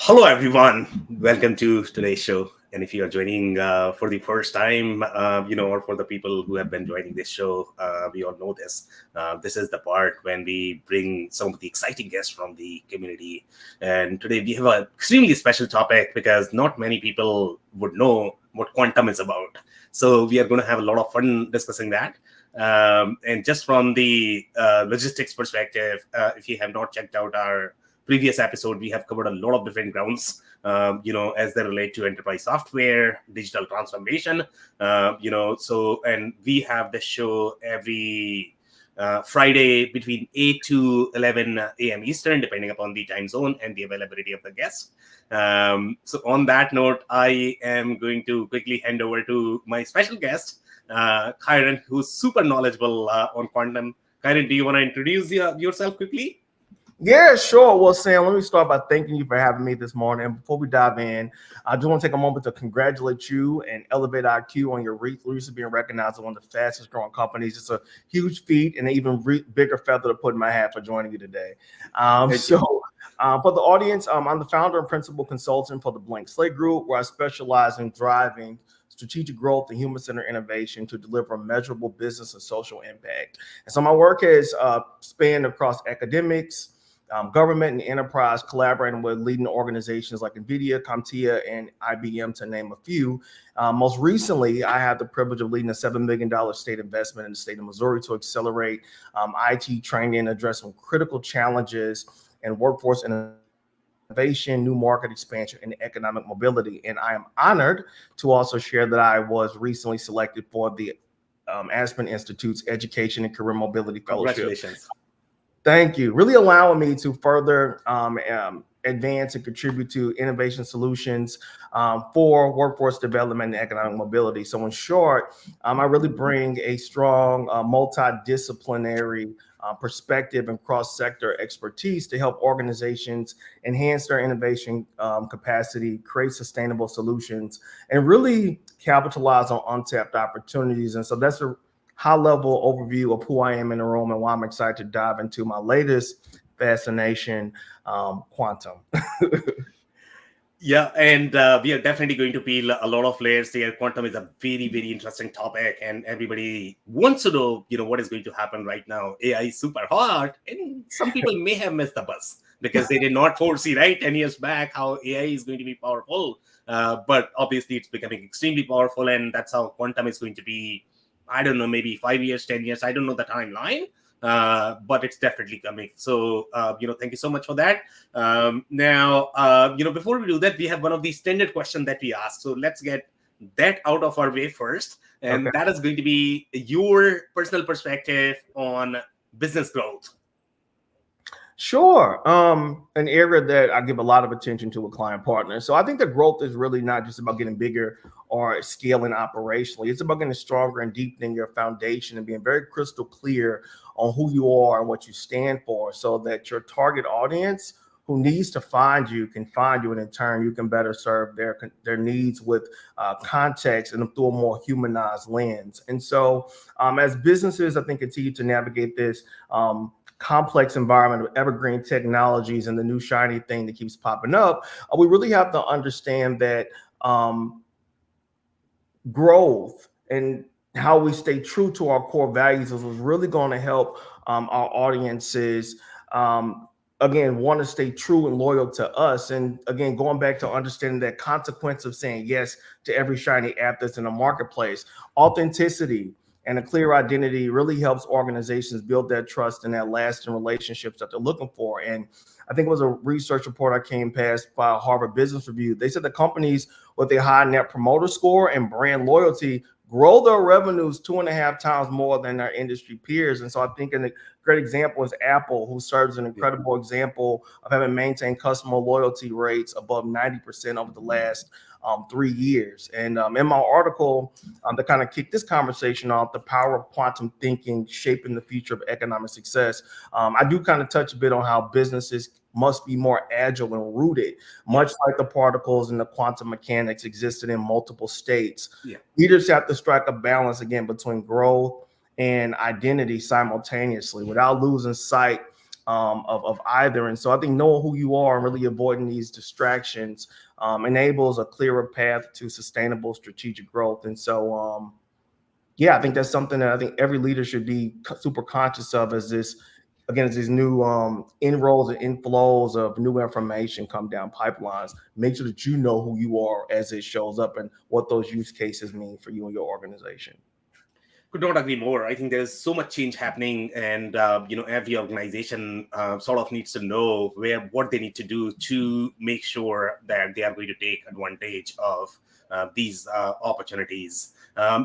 Hello, everyone. Welcome to today's show. And if you are joining for the first time, or for the people who have been joining this show, we all know this. This is the part when we bring some of the exciting guests from the community. And today we have an extremely special topic because not many people would know what quantum is about. So we are going to have a lot of fun discussing that. And just from the logistics perspective, if you have not checked out our previous episode, we have covered a lot of different grounds, as they relate to enterprise software, digital transformation, and we have the show every Friday between 8 to 11 a.m. Eastern, depending upon the time zone and the availability of the guests. So on that note, I am going to quickly hand over to my special guest, Kyron, who's super knowledgeable on quantum. Kyron, do you want to introduce yourself quickly? Yeah, sure. Well, Sam, let me start by thanking you for having me this morning. Before we dive in, I just want to take a moment to congratulate you and Elevate IQ on your recently being recognized as one of the fastest growing companies. It's a huge feat and an even bigger feather to put in my hat for joining you today. For the audience, I'm the founder and principal consultant for the Blank Slate Group, where I specialize in driving strategic growth and human-centered innovation to deliver measurable business and social impact. And so my work has spanned across academics, government and enterprise, collaborating with leading organizations like NVIDIA, CompTIA, and IBM, to name a few. Most recently, I had the privilege of leading a $7 million state investment in the state of Missouri to accelerate IT training and address some critical challenges in workforce innovation, new market expansion, and economic mobility. And I am honored to also share that I was recently selected for the Aspen Institute's Education and Career Mobility Fellowship. Congratulations. Thank you. Really allowing me to further advance and contribute to innovation solutions for workforce development and economic mobility. So in short, I really bring a strong multidisciplinary perspective and cross-sector expertise to help organizations enhance their innovation capacity, create sustainable solutions, and really capitalize on untapped opportunities. And so that's a high-level overview of who I am in the room and why I'm excited to dive into my latest fascination, quantum. Yeah, and we are definitely going to peel a lot of layers here. Quantum is a very, very interesting topic, and everybody wants to know, what is going to happen right now. AI is super hot, and some people may have missed the bus because they did not foresee, right, 10 years back, how AI is going to be powerful. But obviously, it's becoming extremely powerful, and that's how quantum is going to be. I don't know, maybe 5 years, 10 years. I don't know the timeline, but it's definitely coming. So, thank you so much for that. Now, before we do that, we have one of these standard questions that we ask. So let's get that out of our way first. And that is going to be your personal perspective on business growth. Sure. An area that I give a lot of attention to with client partners. So I think the growth is really not just about getting bigger or scaling operationally. It's about getting stronger and deepening your foundation and being very crystal clear on who you are and what you stand for, so that your target audience who needs to find you can find you, and in turn you can better serve their needs with context and through a more humanized lens. And so as businesses, I think, continue to navigate this complex environment of evergreen technologies and the new shiny thing that keeps popping up, we really have to understand that growth and how we stay true to our core values is really going to help our audiences again want to stay true and loyal to us. And again, going back to understanding that consequence of saying yes to every shiny app that's in the marketplace, authenticity and a clear identity really helps organizations build that trust and that lasting relationships that they're looking for. And I think it was a research report I came past by Harvard Business Review. They said the companies with a high net promoter score and brand loyalty grow their revenues 2.5 times more than their industry peers. And so I think a great example is Apple, who serves an incredible example of having maintained customer loyalty rates above 90% over the last 3 years. And in my article, to kind of kick this conversation off, The Power of Quantum Thinking Shaping the Future of Economic Success, I do kind of touch a bit on how businesses must be more agile and rooted, much like the particles and the quantum mechanics existed in multiple states. Leaders have to strike a balance again between growth and identity simultaneously without losing sight of either. And so I think knowing who you are and really avoiding these distractions enables a clearer path to sustainable strategic growth. And so, yeah, I think that's something that I think every leader should be super conscious of as this, again, as these new inroads and inflows of new information come down pipelines. Make sure that you know who you are as it shows up and what those use cases mean for you and your organization. Could not agree more. I think there's so much change happening, and every organization sort of needs to know what they need to do to make sure that they are going to take advantage of these opportunities.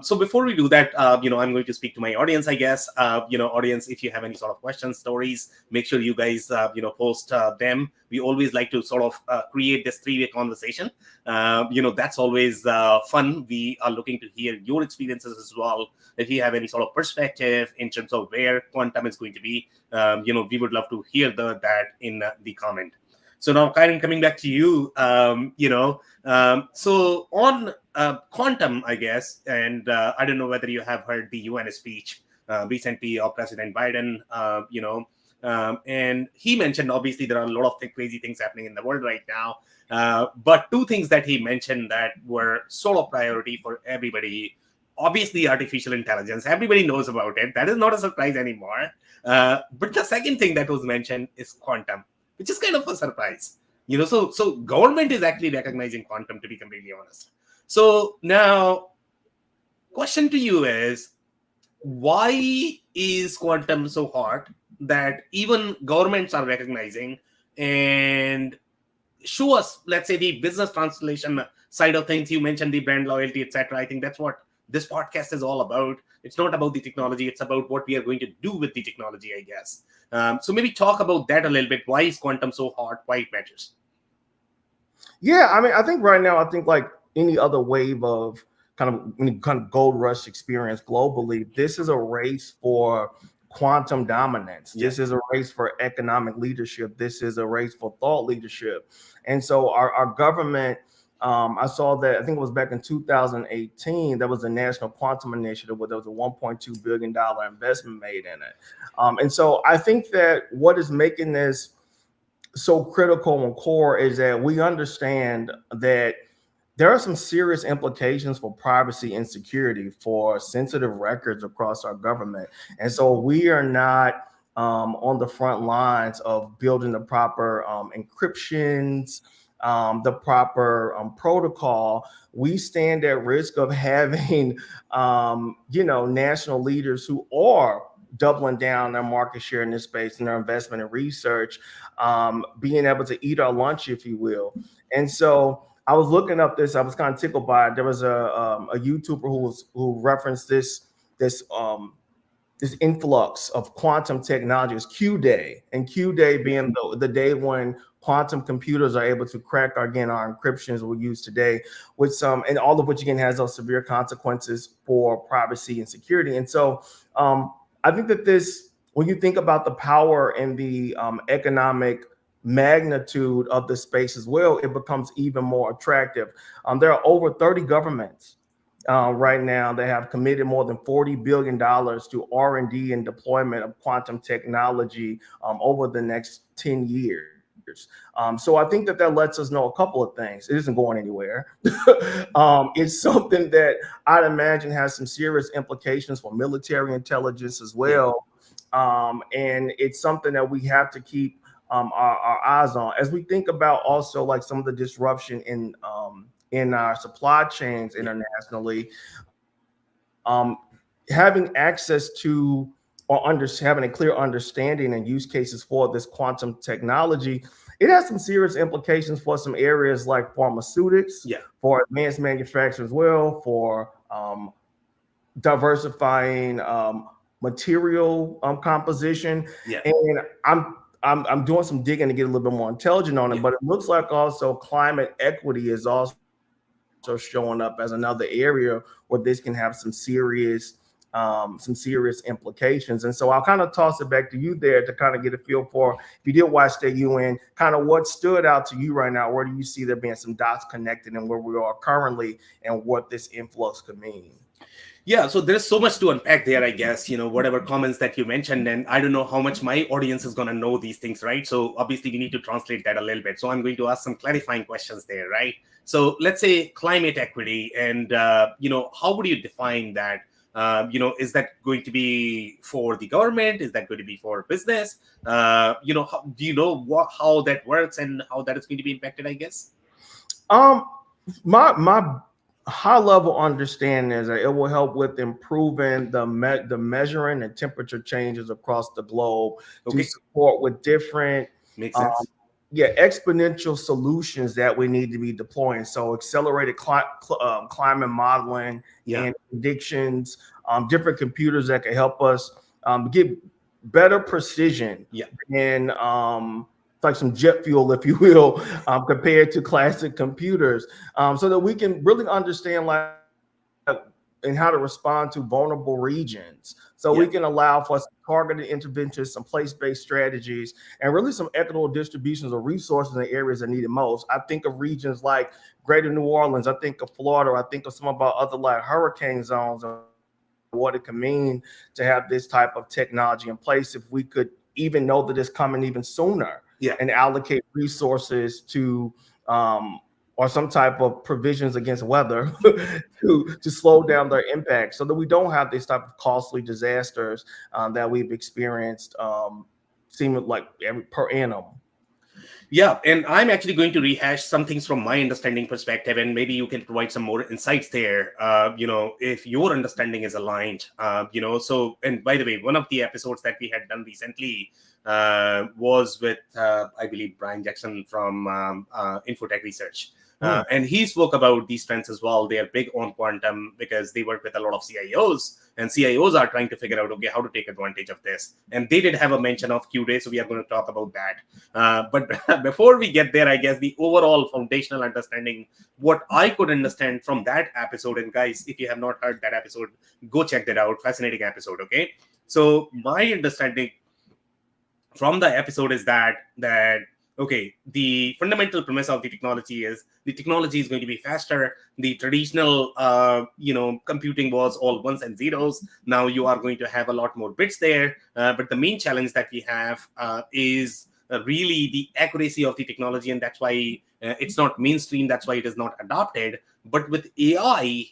So before we do that, I'm going to speak to my audience, I guess. Audience, if you have any sort of questions, stories, make sure you guys post them. We always like to sort of create this three-way conversation. That's always fun. We are looking to hear your experiences as well. If you have any sort of perspective in terms of where quantum is going to be, we would love to hear that in the comment. So now, Kyron, coming back to you, so on quantum, I guess, and I don't know whether you have heard the UN speech recently of President Biden, and he mentioned, obviously, there are a lot of crazy things happening in the world right now. But two things that he mentioned that were sort of priority for everybody. Obviously, artificial intelligence, everybody knows about it. That is not a surprise anymore. But the second thing that was mentioned is quantum, which is kind of a surprise. So government is actually recognizing quantum, to be completely honest. So now, question to you is, why is quantum so hot that even governments are recognizing? And show us, let's say, the business translation side of things. You mentioned the brand loyalty, etc. I think that's what this podcast is all about. It's not about the technology, it's about what we are going to do with the technology, I guess. So maybe talk about that a little bit. Why is quantum so hot? Why it matters? Yeah, I mean, I think right now, I think like any other wave of kind of gold rush experience globally, this is a race for quantum dominance. Yeah. This is a race for economic leadership. This is a race for thought leadership. And so our government, I saw that, I think it was back in 2018, there was a national quantum initiative where there was a $1.2 billion investment made in it. And so I think that what is making this so critical and core is that we understand that there are some serious implications for privacy and security for sensitive records across our government. And so we are not on the front lines of building the proper encryptions, the proper protocol. We stand at risk of having, national leaders who are doubling down their market share in this space and their investment in research, being able to eat our lunch, if you will. And so I was looking up this. I was kind of tickled by it. There was a YouTuber who referenced this influx of quantum technology. Is Q Day, and Q Day being the day when quantum computers are able to crack our encryptions we use today, with some, and all of which again has those severe consequences for privacy and security. And so I think that when you think about the power and the economic magnitude of the space as well, it becomes even more attractive. There are over 30 governments right now that have committed more than $40 billion to R&D and deployment of quantum technology over the next 10 years. So I think that lets us know a couple of things. It isn't going anywhere. It's something that I'd imagine has some serious implications for military intelligence as well. And it's something that we have to keep our eyes on as we think about also like some of the disruption in our supply chains internationally. Having access to having a clear understanding and use cases for this quantum technology, it has some serious implications for some areas like pharmaceutics, for advanced manufacturing as well, for diversifying material composition. And I'm doing some digging to get a little bit more intelligent on it, but it looks like also climate equity is also showing up as another area where this can have some serious implications. And so I'll kind of toss it back to you there to kind of get a feel for, if you did watch the UN, kind of what stood out to you right now. Where do you see there being some dots connected and where we are currently and what this influx could mean? Yeah, so there's so much to unpack there, I guess, whatever comments that you mentioned, and I don't know how much my audience is going to know these things, right? So obviously we need to translate that a little bit. So I'm going to ask some clarifying questions there, right? So let's say climate equity, and, how would you define that? Is that going to be for the government? Is that going to be for business? Do you know how that works and how that is going to be impacted, I guess? Um, my high level understanding is that it will help with improving the measuring and temperature changes across the globe to Okay, support with different makes um, sense. yeah, exponential solutions that we need to be deploying. So accelerated climate modeling Yeah, and predictions, different computers that can help us get better precision yeah. and like some jet fuel, if you will, compared to classic computers, so that we can really understand like and how to respond to vulnerable regions. So we can Yeah. allow for some targeted interventions, some place-based strategies, and really some equitable distributions of resources in the areas that need it most. I think of regions like Greater New Orleans. I think of Florida. I think of some of our other like hurricane zones and what it can mean to have this type of technology in place. If we could even know that it's coming even sooner and Yeah. allocate resources to or some type of provisions against weather to slow down their impact so that we don't have these type of costly disasters that we've experienced seeming like every per annum. Yeah, and I'm actually going to rehash some things from my understanding perspective, and maybe you can provide some more insights there. If your understanding is aligned, So, and by the way, one of the episodes that we had done recently was with, I believe, Brian Jackson from Infotech Research. Hmm. And he spoke about these trends as well. They are big on quantum because they work with a lot of CIOs, and CIOs are trying to figure out, okay, how to take advantage of this. And they did have a mention of Q-Day, so we are going to talk about that. But before we get there, I guess the overall foundational understanding, what I could understand from that episode, and guys, if you have not heard that episode, go check that out. Fascinating episode. Okay. So my understanding from the episode is that okay, the fundamental premise of the technology is the technology is going to be faster. The traditional computing was all ones and zeros. Now you are going to have a lot more bits there, but the main challenge that we have is really the accuracy of the technology, and that's why it's not mainstream. That's why it is not adopted. But with AI,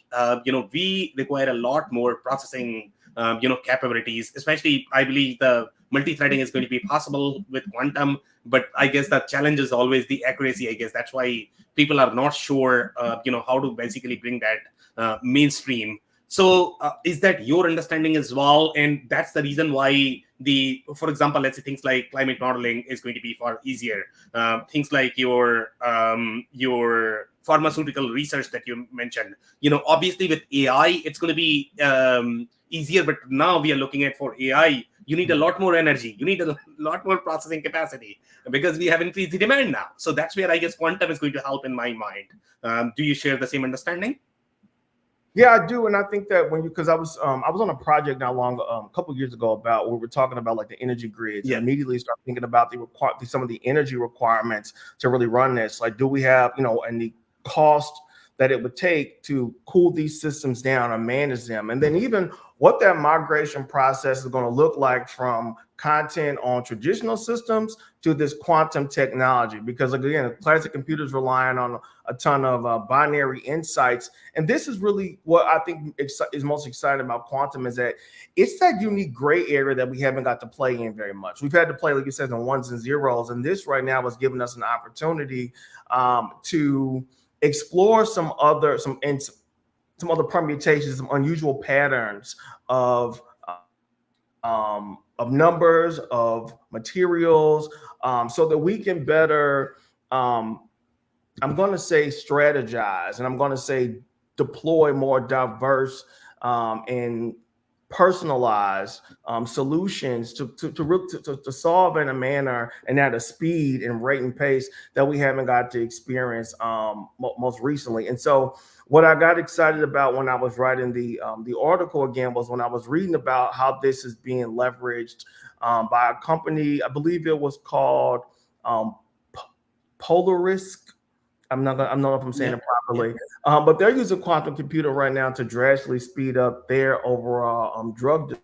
we require a lot more processing capabilities. Especially, I believe the multi-threading is going to be possible with quantum, but I guess the challenge is always the accuracy. I guess that's why people are not sure how to basically bring that mainstream. So is that your understanding as well? And that's the reason why for example, let's say things like climate modeling is going to be far easier. Things like your pharmaceutical research that you mentioned, obviously with AI it's going to be easier, but now we are looking at, for AI, you need a lot more energy, you need a lot more processing capacity, because we have increased the demand now. So that's where I guess quantum is going to help in my mind. Do you share the same understanding? Yeah, I do, and I think that when you because I was on a project not long a couple years ago about where we're talking about like the energy grids, and Yeah. immediately start thinking about some of the energy requirements to really run this. Like, do we have and the cost that it would take to cool these systems down and manage them, and then even what that migration process is going to look like from content on traditional systems to this quantum technology. Because again, classic computers relying on a ton of binary insights, and this is really what I think is most exciting about quantum, is that it's that unique gray area that we haven't got to play in very much. We've had to play, like you said, in ones and zeros, and this right now is giving us an opportunity to explore some other permutations, some unusual patterns of numbers, of materials, so that we can better I'm going to say strategize, and I'm going to say deploy more diverse and personalized solutions to solve in a manner and at a speed and rate and pace that we haven't got to experience most recently. And so, what I got excited about when I was writing the article again was when I was reading about how this is being leveraged by a company. I believe it was called um, Polarisk. I'm not know if I'm saying Yeah. it properly. But they're using quantum computing right now to drastically speed up their overall drug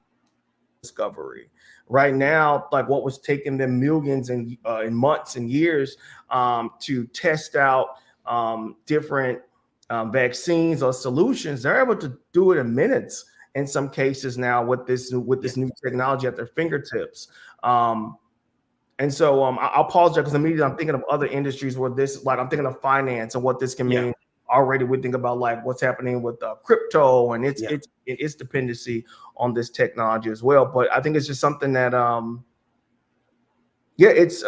discovery. Right now, like what was taking them millions and in months and years to test out different vaccines or solutions, they're able to do it in minutes in some cases now with Yeah. this new technology at their fingertips. Um, and so I'll pause there because immediately I'm thinking of other industries where this, like I'm thinking of finance and what this can Yeah. mean. Already we think about like what's happening with crypto and Yeah. its dependency on this technology as well. But I think it's just something that yeah, it's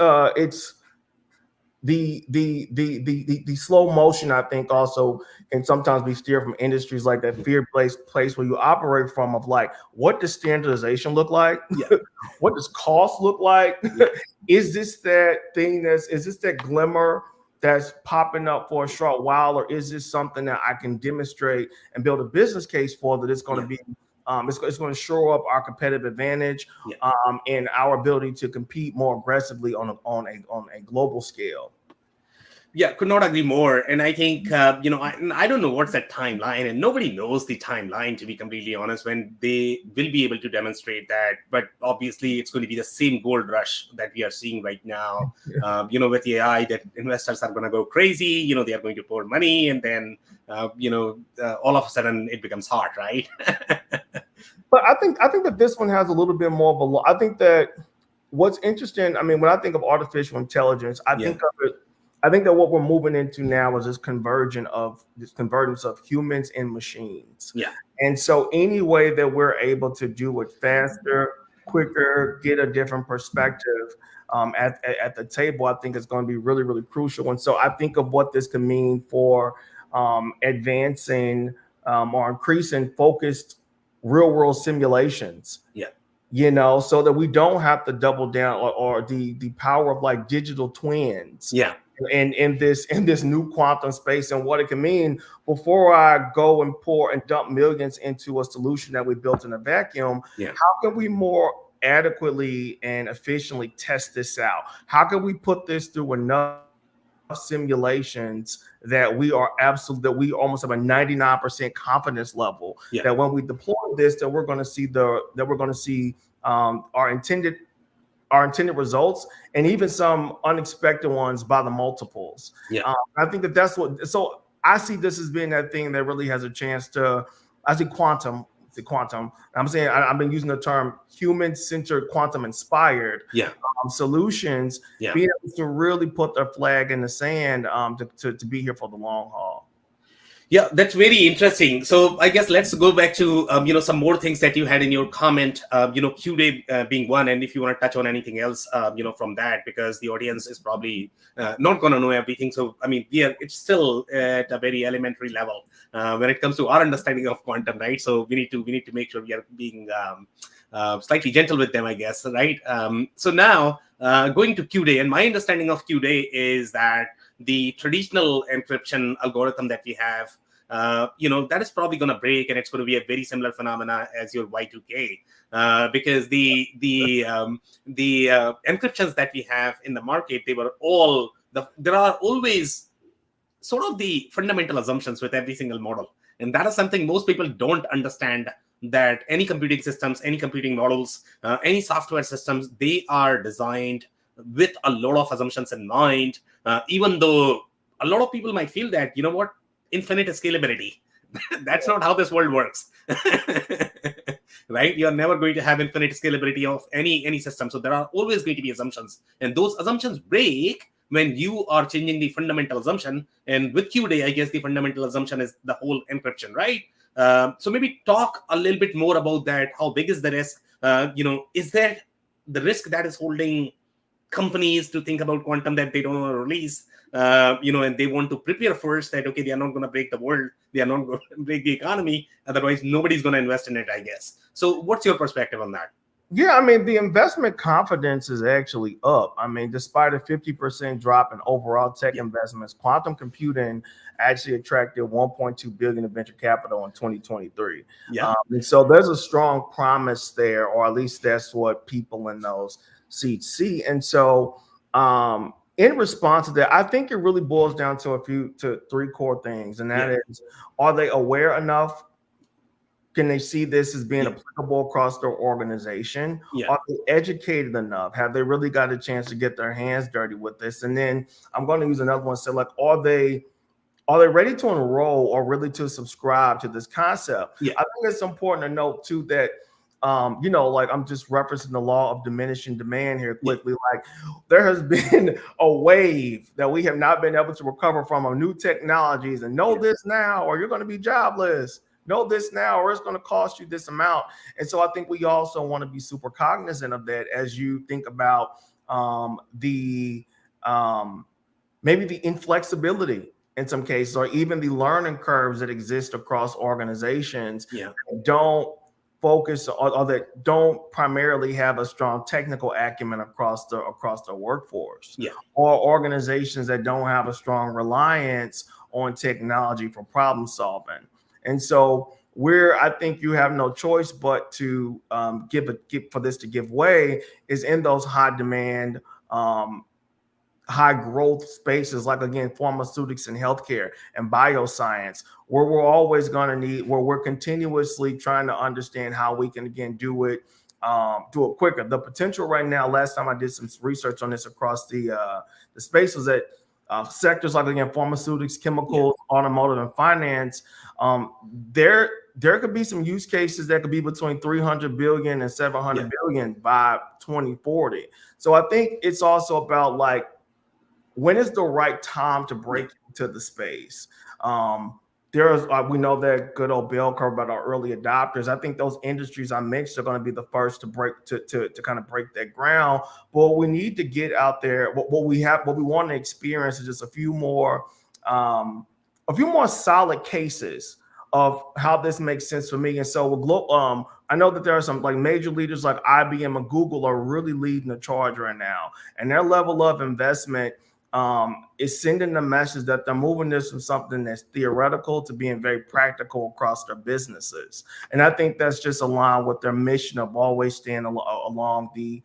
the slow motion. I think also can sometimes be steered from industries like that fear-based place where you operate from of like, what does standardization look like? Yeah. What does cost look like? Yeah. Is this that thing is this that glimmer that's popping up for a short while, or is this something that I can demonstrate and build a business case for that it's going to Yeah. be it's going to show up our competitive advantage Yeah. and our ability to compete more aggressively on a global scale. Yeah, could not agree more. And I think, I don't know what's that timeline, and nobody knows the timeline, to be completely honest, when they will be able to demonstrate that. But obviously, it's going to be the same gold rush that we are seeing right now, with AI, that investors are going to go crazy, they are going to pour money, and then, all of a sudden it becomes hot, right? But I think that this one has a little bit more of I think that what's interesting, I mean, when I think of artificial intelligence, Yeah. I think that what we're moving into now is this convergence of humans and machines. Yeah. And so any way that we're able to do it faster, quicker, get a different perspective at the table, I think is going to be really, really crucial. And so I think of what this can mean for advancing or increasing focused real world simulations, Yeah. so that we don't have to double down or the power of like digital twins Yeah. and in this new quantum space and what it can mean. Before I go and pour and dump millions into a solution that we built in a vacuum, Yeah. how can we more adequately and efficiently test this out? How can we put this through enough simulations that we almost have a 99% confidence level that Yeah. when we deploy this, that we're going to see our intended results, and even some unexpected ones by the multiples. Yeah. I think that that's what. So I see this as being that thing that really has a chance to. I see quantum. Quantum. I'm saying I've been using the term human-centered, quantum-inspired Yeah. solutions, Yeah. being able to really put their flag in the sand to be here for the long haul. Yeah, that's very interesting. So I guess let's go back to some more things that you had in your comment. Q day being one, and if you want to touch on anything else, from that, because the audience is probably not going to know everything. So I mean, it's still at a very elementary level when it comes to our understanding of quantum, right? So we need to make sure we are being slightly gentle with them, I guess, right? So now going to Q day, and my understanding of Q day is that the traditional encryption algorithm that we have, that is probably going to break, and it's going to be a very similar phenomena as your Y2K, because the encryptions that we have in the market, there are always sort of the fundamental assumptions with every single model, and that is something most people don't understand. That any computing systems, any computing models, any software systems, they are designed with a lot of assumptions in mind, even though a lot of people might feel that, infinite scalability. That's not how this world works. Right? You're never going to have infinite scalability of any system. So there are always going to be assumptions, and those assumptions break when you are changing the fundamental assumption. And with Q-Day, I guess the fundamental assumption is the whole encryption, right? So maybe talk a little bit more about that. How big is the risk? Is there the risk that is holding companies to think about quantum, that they don't want to release, and they want to prepare first that, okay, they are not going to break the world, they are not going to break the economy, otherwise nobody's going to invest in it, I guess. So what's your perspective on that? Yeah, I mean, the investment confidence is actually up. I mean, despite a 50% drop in overall tech Yeah. investments, quantum computing actually attracted 1.2 billion of venture capital in 2023. Yeah. And so there's a strong promise there, or at least that's what people in those seats see. And so in response to that, I think it really boils down to three core things, and that Yeah. is, are they aware enough? Can they see this as being Yeah. applicable across their organization? Yeah. Are they educated enough? Have they really got a chance to get their hands dirty with this? And then I'm going to use another one. So, like, are they ready to enroll or really to subscribe to this concept? Yeah. I think it's important to note too that like I'm just referencing the law of diminishing demand here Yeah. quickly. Like there has been a wave that we have not been able to recover from of new technologies, and know Yeah. this now or you're going to be jobless. Know this now or it's going to cost you this amount. And so I think we also want to be super cognizant of that as you think about the maybe the inflexibility in some cases, or even the learning curves that exist across organizations Yeah. that don't focus or that don't primarily have a strong technical acumen across the workforce, Yeah. or organizations that don't have a strong reliance on technology for problem solving. And so where I think you have no choice but to give for this to give way is in those high demand high growth spaces like again pharmaceutics and healthcare and bioscience, where we're always going to need, where we're continuously trying to understand how we can again do it quicker. The potential right now, last time I did some research on this across the space, was that sectors like again pharmaceutics, Yeah. chemicals, automotive, and finance, um, there there could be some use cases that could be between 300 billion and seven Yeah. hundred billion by 2040. So I think it's also about like, when is the right time to Yeah. break into the space? There's we know that good old bell curve about our early adopters. I think those industries I mentioned are going to be the first to break to kind of break that ground. But we need to get out there. What we want to experience is just um, a few more solid cases of how this makes sense for me. And so I know that there are some like major leaders like IBM and Google are really leading the charge right now, and their level of investment is sending the message that they're moving this from something that's theoretical to being very practical across their businesses. And I think that's just aligned with their mission of always staying along the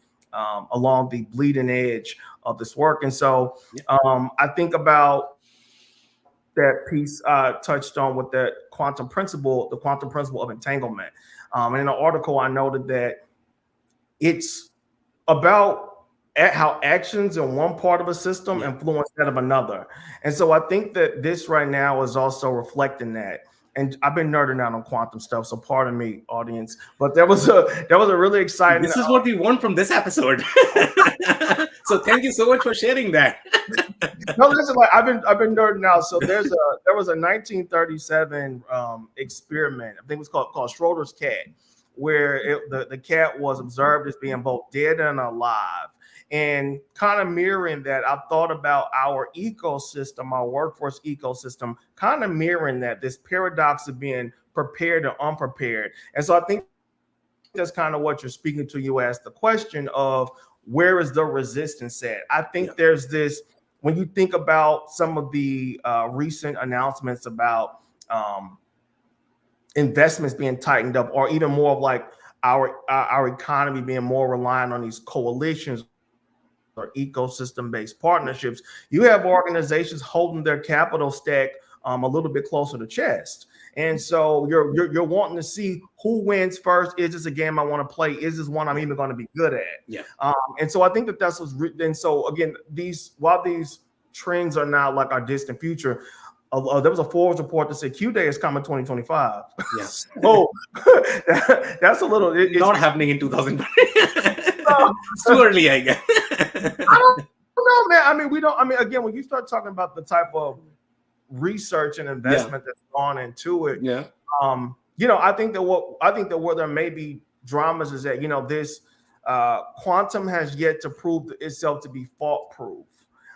bleeding edge of this work. And so Yeah. I think about that piece touched on with the quantum principle of entanglement. And in an article, I noted that it's about how actions in one part of a system Yeah. influence that of another. And so I think that this right now is also reflecting that. And I've been nerding out on quantum stuff, so pardon me, audience. But that was a really exciting. This is what we want from this episode. So thank you so much for sharing that. No, listen, like I've been nerding out. So there was a 1937 experiment. I think it was called Schroeder's cat, where the cat was observed as being both dead and alive. And kind of mirroring that, I thought about our ecosystem, our workforce ecosystem, kind of mirroring that, this paradox of being prepared and unprepared. And so I think that's kind of what you're speaking to. You asked the question of where is the resistance at? I think there's this, Yeah. when you think about some of the recent announcements about investments being tightened up, or even more of like our economy being more reliant on these coalitions or ecosystem based partnerships, you have organizations holding their capital stack a little bit closer to chest. And so you're wanting to see who wins first. Is this a game I want to play? Is this one I'm Yeah. even going to be good at? Yeah. And so I think that that's what's and so again, while these trends are now like our distant future, there was a Forbes report that said Q Day is coming 2025. Yeah. So that's a little. Not happening in 2020. It's too early, I guess. I don't know, man. I mean, we don't. I mean, again, when you start talking about the type of research and Yeah. investment that's gone into it, Yeah. I think that where there may be dramas is that this quantum has yet to prove itself to be fault proof.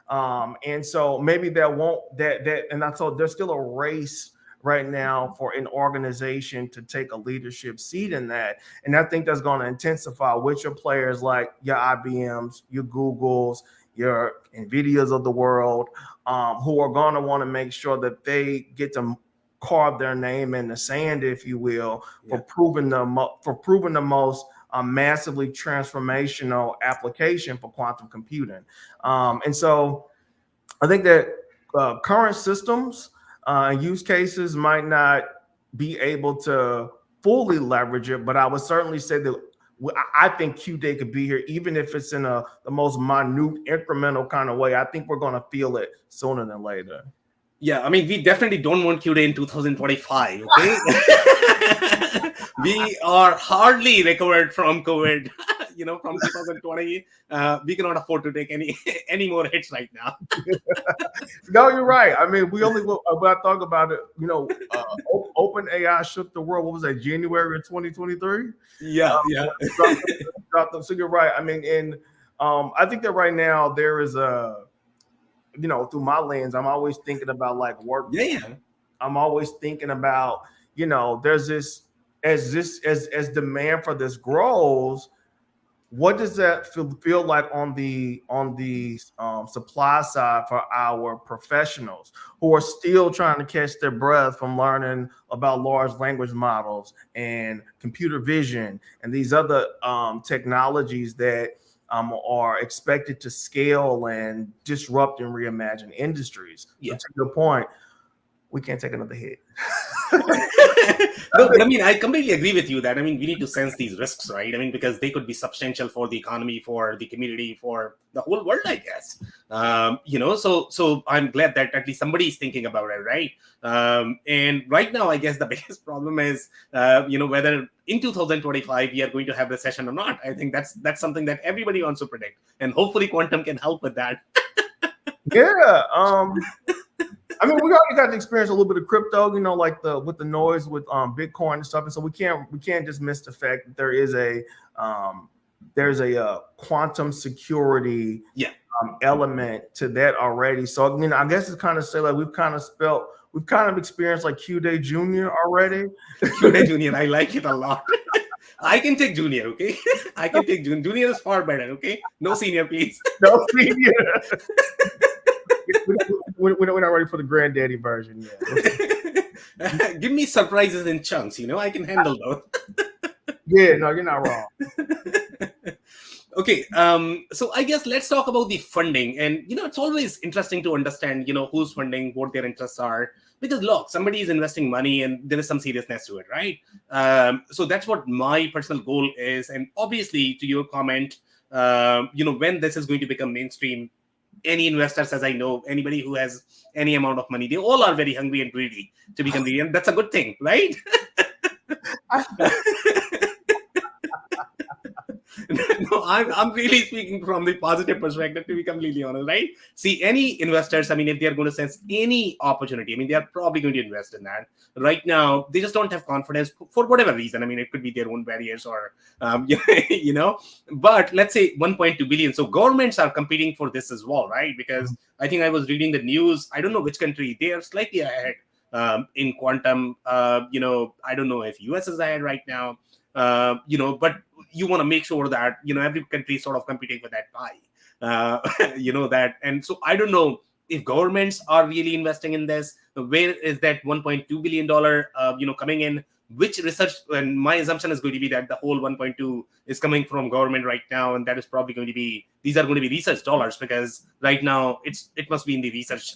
And so maybe that won't that and I thought there's still a race right now for an organization to take a leadership seat in that. And I think that's going to intensify with your players like your IBMs, your Googles, your NVIDIAs of the world, who are going to want to make sure that they get to carve their name in the sand, if you will, Yeah. for proving the most a massively transformational application for quantum computing. And so I think that current systems and use cases might not be able to fully leverage it, but I would certainly say that I think Q-Day could be here, even if it's in the most minute, incremental kind of way. I think we're going to feel it sooner than later. Yeah, I mean, we definitely don't want Q-Day in 2025, okay? We are hardly recovered from COVID, from 2020. We cannot afford to take any more hits right now. No, you're right. I mean, we only when I talk about it, Open AI shook the world. What was that? January of 2023. Yeah, yeah. So you're right. I mean, and I think that right now there is through my lens, I'm always thinking about like work. Yeah. I'm always thinking about, there's as demand for this grows, what does that feel like on the supply side for our professionals who are still trying to catch their breath from learning about large language models and computer vision and these other technologies that are expected to scale and disrupt and reimagine industries. Yeah. So to your point, we can't take another hit. No, but I mean, I completely agree with you that, I mean, we need to sense these risks, right? I mean, because they could be substantial for the economy, for the community, for the whole world, I guess. So I'm glad that at least somebody is thinking about it, right? And right now, I guess the biggest problem is, whether in 2025 we are going to have recession or not. I think that's something that everybody wants to predict, and hopefully quantum can help with that. Yeah. I mean, we already got to experience a little bit of crypto, like with the noise with Bitcoin and stuff, and so we can't just miss the fact that there's a quantum security element to that already. So I mean, I guess it's kind of say like we've kind of experienced like Q-Day Junior already. Q-Day Junior, I like it a lot. I can take Junior, okay? I can take Junior. Junior is far better, okay? No senior, please. No senior. We're not ready for the granddaddy version yet. Give me surprises in chunks, I can handle those. Yeah, no, you're not wrong. Okay, so I guess let's talk about the funding. And, it's always interesting to understand, who's funding, what their interests are. Because, look, somebody is investing money and there is some seriousness to it, right? So that's what my personal goal is. And obviously, to your comment, when this is going to become mainstream, any investors, as I know, anybody who has any amount of money, they all are very hungry and greedy to become greedy. And that's a good thing, right? No, I'm really speaking from the positive perspective, to be completely honest, right? See, any investors, I mean, if they're going to sense any opportunity, I mean, they are probably going to invest in that. Right now, they just don't have confidence for whatever reason. I mean, it could be their own barriers or, but let's say 1.2 billion. So governments are competing for this as well, right? Because I think I was reading the news. I don't know which country, they are slightly ahead in quantum. I don't know if US is ahead right now. But you want to make sure that, every country is sort of competing for that pie, that. And so I don't know if governments are really investing in this. Where is that $1.2 billion, coming in? Which research? And my assumption is going to be that the whole 1.2 is coming from government right now. And that is probably going to be, these are going to be research dollars, because right now it must be in the research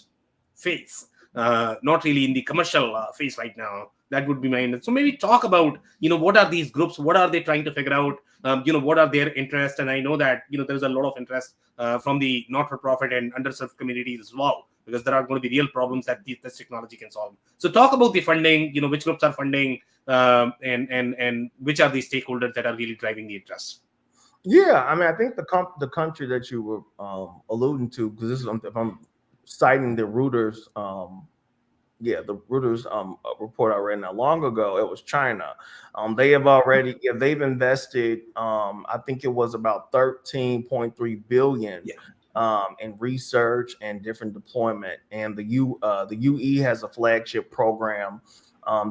phase. Not really in the commercial phase right now. That would be my. So maybe talk about, what are these groups? What are they trying to figure out? What are their interests? And I know that, there's a lot of interest from the not-for-profit and underserved communities as well, because there are going to be real problems that this technology can solve. So talk about the funding, which groups are funding, and which are the stakeholders that are really driving the interest. Yeah, I mean, I think the country that you were alluding to, because this is, if I'm citing the Reuters, the Reuters report I read not long ago, it was China. They have already, they've invested, I think it was about 13.3 billion in research and different deployment. And the UE has a flagship program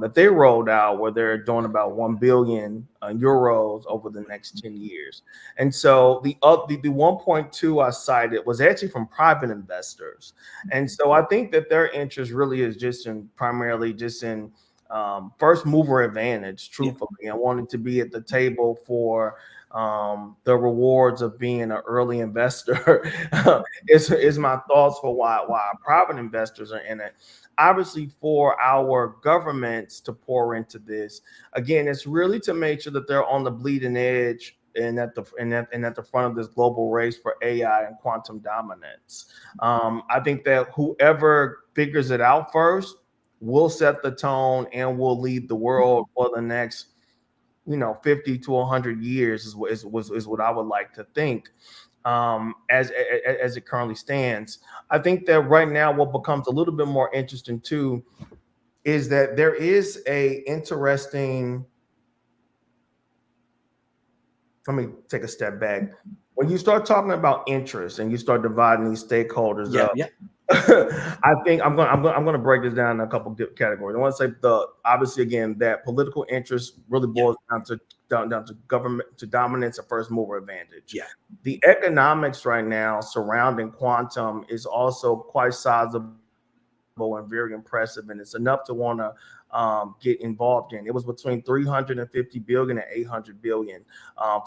that they rolled out where they're doing about 1 billion euros over the next 10 years. And so the 1.2 I cited was actually from private investors. And so I think that their interest really is primarily in first mover advantage, truthfully, and wanting to be at the table for the rewards of being an early investor is my thoughts for why private investors are in it. Obviously, for our governments to pour into this, again, it's really to make sure that they're on the bleeding edge and at the front of this global race for AI and quantum dominance. I think that whoever figures it out first will set the tone and will lead the world for the next 50 to 100 years is what I would like to think. As it currently stands, I think that right now what becomes a little bit more interesting too is that there is a interesting. Let me take a step back. When you start talking about interest and you start dividing these stakeholders Yeah, up, yeah, I think I'm gonna break this down in a couple of categories. I want to say the obviously again that political interest really yeah, boils down to government to dominance and first mover advantage. yeah, The economics right now surrounding quantum is also quite sizable and very impressive, and it's enough to want to get involved in. It was between 350 billion and 800 billion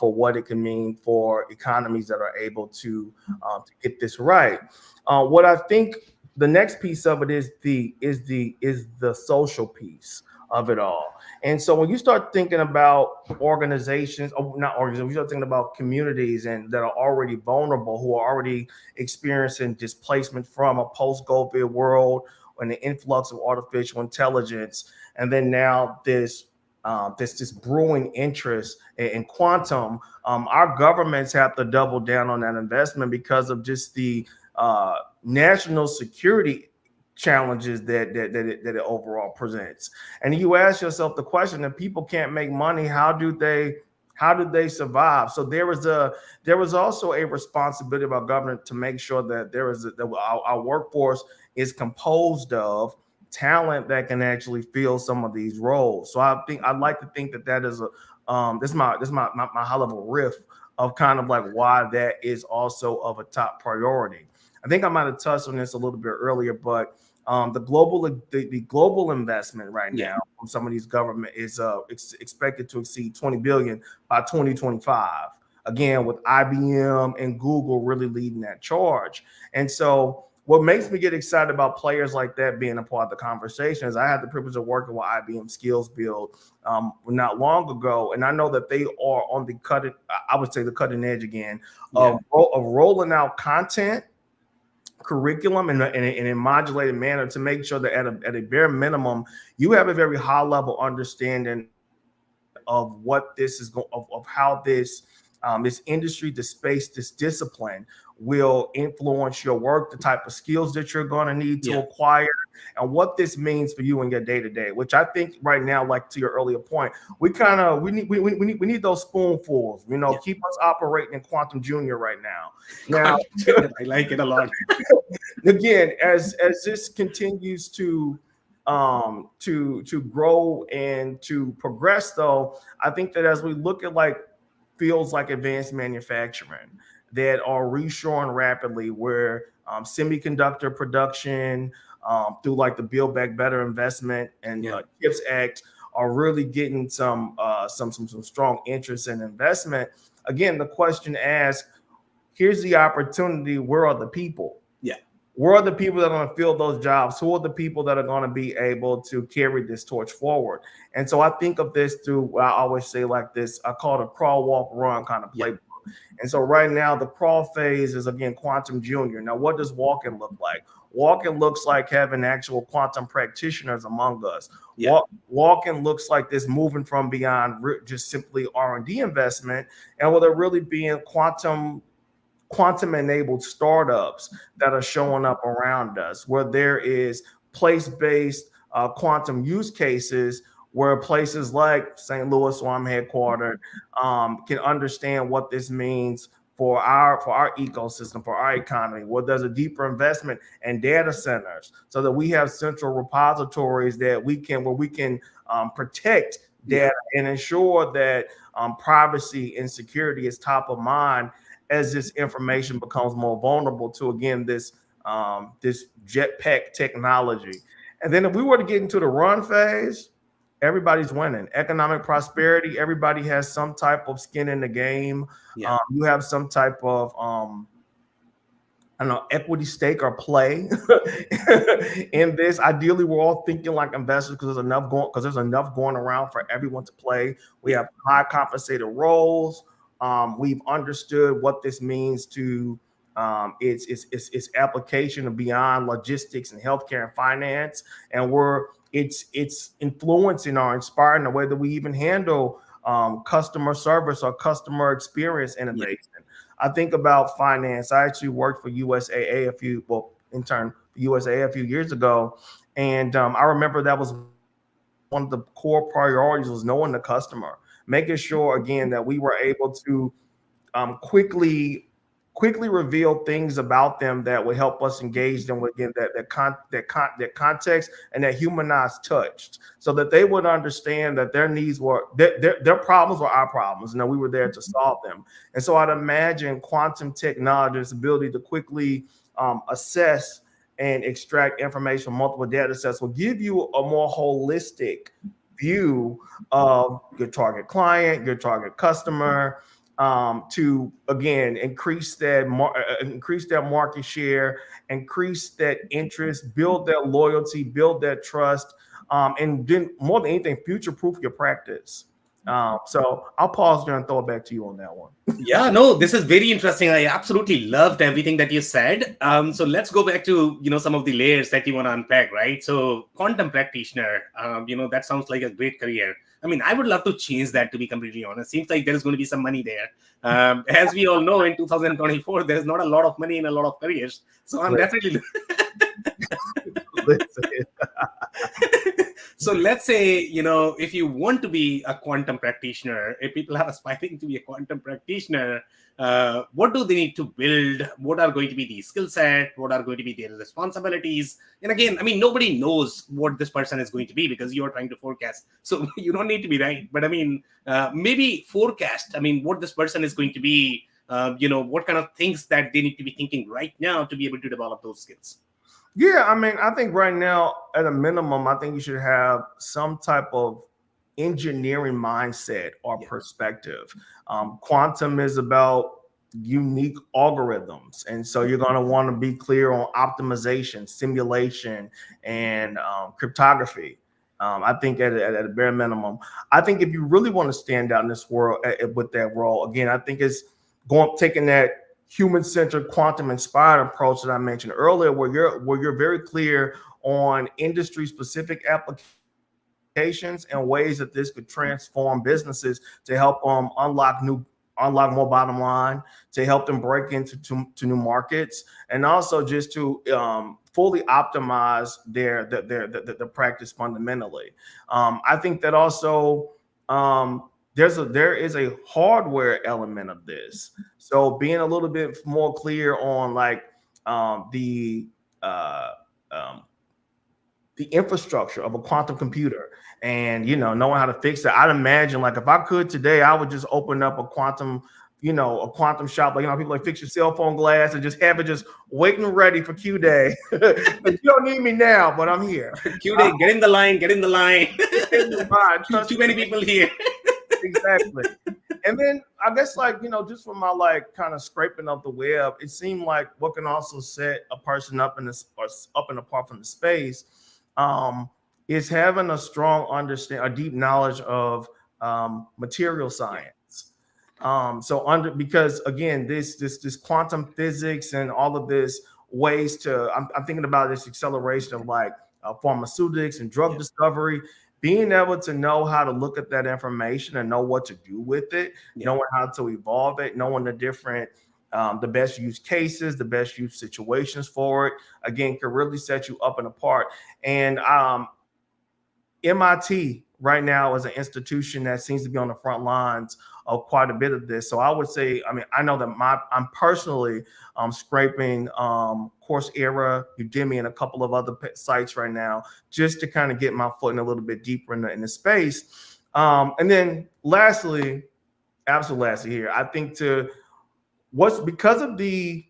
for what it can mean for economies that are able to get this right. What I think the next piece of it is the social piece of it all. And so when you start thinking about organizations, or not organizations, when you start thinking about communities and that are already vulnerable, who are already experiencing displacement from a post-COVID world and the influx of artificial intelligence, and then now this brewing interest in quantum, our governments have to double down on that investment because of just the uh, national security challenges that it overall presents. And you ask yourself the question: if people can't make money, how do they survive? So there was also a responsibility of our government to make sure that that our workforce is composed of talent that can actually fill some of these roles. So I'd like to think that is a this is my high level riff of kind of like why that is also of a top priority. I think I might have touched on this a little bit earlier, but the global investment right yeah, now from some of these government is expected to exceed 20 billion by 2025. Again, with IBM and Google really leading that charge. And so what makes me get excited about players like that being a part of the conversation is I had the privilege of working with IBM Skills Build not long ago, and I know that they are on the cutting, I would say the cutting edge again yeah, of rolling out content curriculum in a modulated manner to make sure that at a bare minimum you have a very high level understanding of what this is going of how this industry, this space, this discipline will influence your work, the type of skills that you're going to need to yeah, acquire, and what this means for you in your day to day. Which I think right now, like to your earlier point, we need those spoonfuls. yeah. Keep us operating in quantum junior right now. Now, I like it a lot. again, as this continues to grow and to progress, though, I think that as we look at like fields like advanced manufacturing that are reshoring rapidly, where semiconductor production through like the Build Back Better investment and Yeah, Chips Act are really getting some strong interest in investment. Again, the question asked: here's the opportunity. Where are the people? yeah, Where are the people that are going to fill those jobs? Who are the people that are going to be able to carry this torch forward? And so I think of this through, I always say like this, I call it a crawl, walk, run kind of yeah, playbook. And so right now, the crawl phase is again quantum junior. Now, what does walking look like? Walking looks like having actual quantum practitioners among us. yeah, Walking looks like this moving from beyond just simply R&D investment, and with it really being quantum enabled startups that are showing up around us, where there is place based quantum use cases where places like St. Louis, where I'm headquartered, can understand what this means for our ecosystem, for our economy. Where there's a deeper investment in data centers, so that we have central repositories that we can protect yeah, data and ensure that privacy and security is top of mind as this information becomes more vulnerable to again this jetpack technology. And then if we were to get into the run phase, everybody's winning. Economic prosperity, everybody has some type of skin in the game. Yeah. You have some type of I don't know, equity stake or play in this. Ideally, we're all thinking like investors because there's enough going around for everyone to play. We Yeah. have high compensated roles. We've understood what this means to its application beyond logistics and healthcare and finance, and it's influencing or inspiring the way that we even handle customer service or customer experience Yeah. innovation. I think about finance. I actually worked for USAA intern for USAA a few years ago, and I remember that was one of the core priorities was knowing the customer, making sure again that we were able to quickly reveal things about them that would help us engage them with again that context and that humanized touch, so that they would understand that their needs were their problems were our problems, and that we were there to solve them. And so I'd imagine quantum technology's ability to quickly assess and extract information from multiple data sets will give you a more holistic view of your target client, your target customer, to again increase their market share, increase that interest, build their loyalty, build that trust, and then more than anything, future proof your practice. So I'll pause there and throw it back to you on that one. Yeah, no, this is very interesting. I absolutely loved everything that you said. So let's go back to some of the layers that you want to unpack, right? So quantum practitioner, that sounds like a great career. I mean, I would love to change that, to be completely honest. Seems like there is going to be some money there. As we all know, in 2024, there's not a lot of money in a lot of careers. So I'm definitely Listen, so let's say, if you want to be a quantum practitioner, if people are aspiring to be a quantum practitioner, what do they need to build? What are going to be the skill set? What are going to be their responsibilities? And again, I mean, nobody knows what this person is going to be because you're trying to forecast. So you don't need to be right. But I mean, maybe forecast, I mean, what this person is going to be, what kind of things that they need to be thinking right now to be able to develop those skills. yeah, I mean, I think right now, at a minimum, I think you should have some type of engineering mindset or Yeah. perspective. Quantum is about unique algorithms, and so you're going to want to be clear on optimization, simulation, and cryptography. I think at a bare minimum, I think if you really want to stand out in this world with that role, again, I think it's taking that human-centered, quantum-inspired approach that I mentioned earlier, where you're very clear on industry-specific applications and ways that this could transform businesses to help them unlock more bottom line, to help them break to new markets, and also just to fully optimize their practice fundamentally. I think that also there is a hardware element of this. So being a little bit more clear on like the uh, um, the infrastructure of a quantum computer, and knowing how to fix it. I'd imagine like if I could today, I would just open up a quantum shop, like people like fix your cell phone glass and just have it just waiting ready for Q day. You don't need me now, but I'm here. Q day, get in the line, get in the line. In the mind, trust Too me. many people here. Exactly. And then I guess like, just from my like kind of scraping of the web, it seemed like what can also set a person up in this or up and apart from the space, um, is having a strong understand, a deep knowledge of material Yeah. science. So under because again, this quantum physics and all of this ways to I'm thinking about this acceleration of like pharmaceutics and drug Yeah. discovery, being able to know how to look at that information and know what to do with it, Yeah. knowing how to evolve it, knowing the best use cases, the best use situations for it, again, can really set you up and apart. And MIT right now is an institution that seems to be on the front lines of quite a bit of this. So I would say, I mean, I know that I'm personally scraping Coursera, Udemy, and a couple of other sites right now just to kind of get my foot in a little bit deeper in the space. And then lastly, absolutely lastly here, I think because of the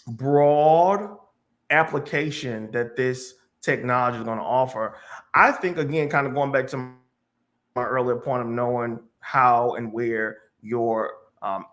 broad application that this technology is going to offer. I think, again, kind of going back to my earlier point of knowing how and where your